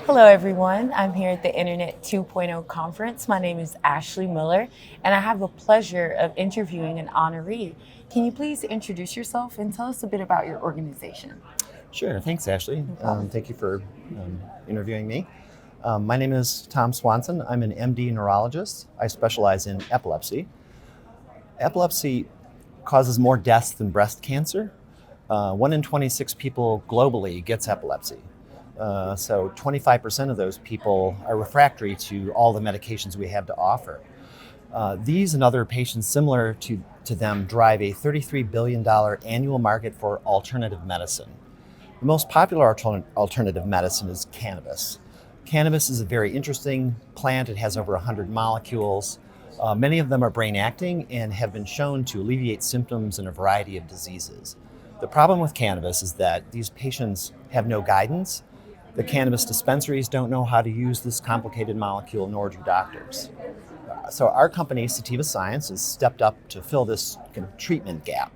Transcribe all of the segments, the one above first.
Hello, everyone. I'm here at the Internet 2.0 conference. My name is Ashley Miller, and I have the pleasure of interviewing an honoree. Can you please introduce yourself and tell us a bit about your organization? Sure. Thanks, Ashley. No problem. Thank you for interviewing me. My name is Tom Swanson. I'm an MD neurologist. I specialize in epilepsy. Epilepsy causes more deaths than breast cancer. 1 in 26 people globally gets epilepsy. So 25% of those people are refractory to all the medications we have to offer. These and other patients similar to them drive a $33 billion annual market for alternative medicine. The most popular alternative medicine is cannabis. Cannabis is a very interesting plant. It has over 100 molecules. Many of them are brain acting and have been shown to alleviate symptoms in a variety of diseases. The problem with cannabis is that these patients have no guidance. The cannabis dispensaries don't know how to use this complicated molecule, nor do doctors. So our company, Sativa Science, has stepped up to fill this kind of treatment gap.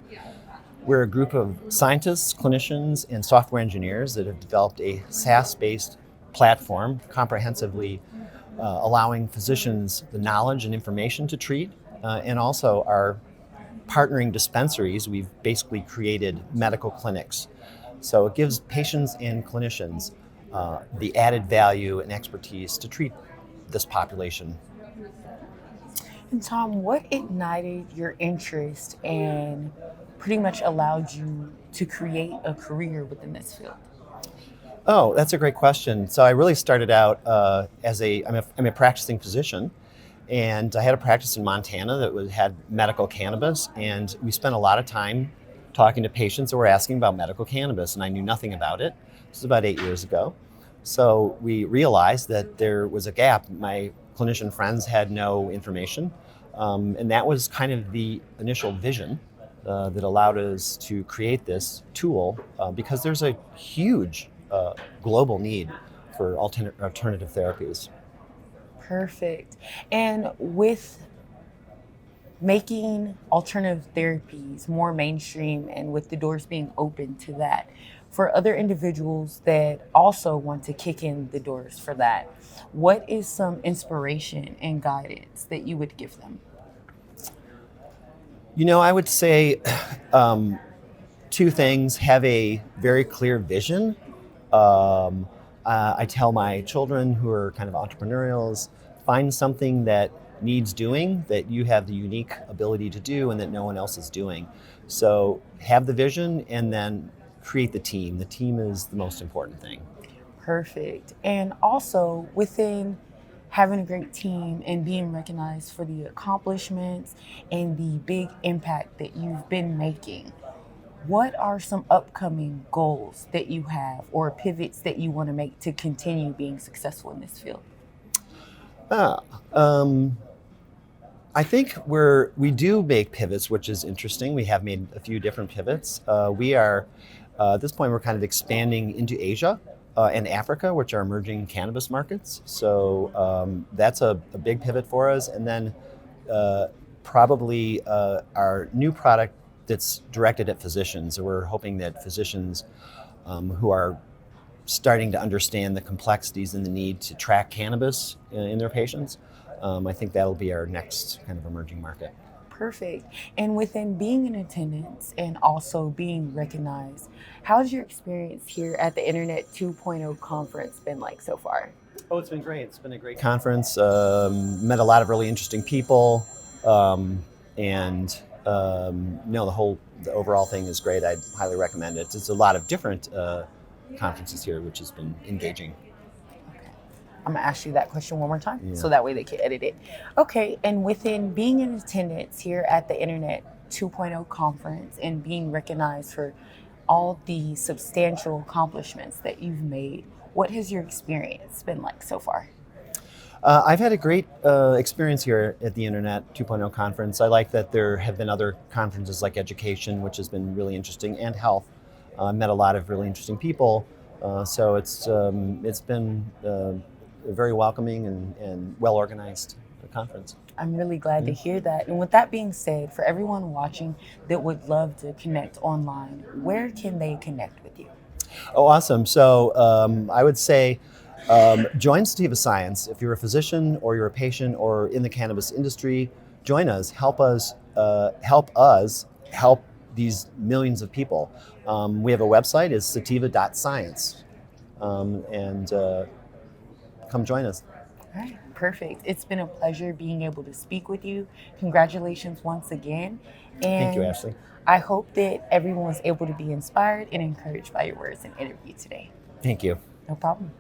We're a group of scientists, clinicians, and software engineers that have developed a SaaS-based platform comprehensively allowing physicians the knowledge and information to treat, and also our partnering dispensaries. We've basically created medical clinics. So it gives patients and clinicians the added value and expertise to treat this population. And Tom, what ignited your interest and pretty much allowed you to create a career within this field? Oh, that's a great question. So I really started out I'm a practicing physician, and I had a practice in Montana that had medical cannabis, and we spent a lot of time talking to patients that were asking about medical cannabis, and I knew nothing about it. This was about 8 years ago. So we realized that there was a gap. My clinician friends had no information, and that was kind of the initial vision that allowed us to create this tool because there's a huge global need for alternative therapies. Perfect. And with making alternative therapies more mainstream and with the doors being open to that, for other individuals that also want to kick in the doors for that, what is some inspiration and guidance that you would give them? I would say two things. Have a very clear vision. I tell my children who are kind of entrepreneurials, find something that needs doing that you have the unique ability to do and that no one else is doing. So have the vision and then create the team. The team is the most important thing. Perfect. And also within having a great team and being recognized for the accomplishments and the big impact that you've been making, what are some upcoming goals that you have or pivots that you want to make to continue being successful in this field? Ah, um, I think we do make pivots, which is interesting. We have made a few different pivots. We are at this point we're kind of expanding into Asia and Africa, which are emerging cannabis markets. So that's a big pivot for us. And then probably our new product that's directed at physicians. So we're hoping that physicians who are starting to understand the complexities and the need to track cannabis in their patients, I think that'll be our next kind of emerging market. Perfect. And within being in attendance and also being recognized, how's your experience here at the Internet 2.0 conference been like so far? Oh, it's been great. It's been a great conference. Met a lot of really interesting people, and no, the overall thing is great. I'd highly recommend it. It's a lot of different conferences here, which has been engaging. Okay. I'm gonna ask you that question one more time Yeah. so that way they can edit it. Okay, and within being in attendance here at the Internet 2.0 conference and being recognized for all the substantial accomplishments that you've made, what has your experience been like so far? I've had a great experience here at the Internet 2.0 conference. I like that there have been other conferences like education, which has been really interesting, and health. Met a lot of really interesting people. So it's been a very welcoming and well organized conference. I'm really glad to hear that. And with that being said, for everyone watching that would love to connect online, where can they connect with you? Oh, awesome. So I would say Join Sativa Science. If you're a physician or you're a patient or in the cannabis industry, join us. Help these millions of people. We have a website, it's sativa.science. And come join us. All right, perfect. It's been a pleasure being able to speak with you. Congratulations once again. Thank you, And Ashley. I hope that everyone was able to be inspired and encouraged by your words and interview today. Thank you. No problem.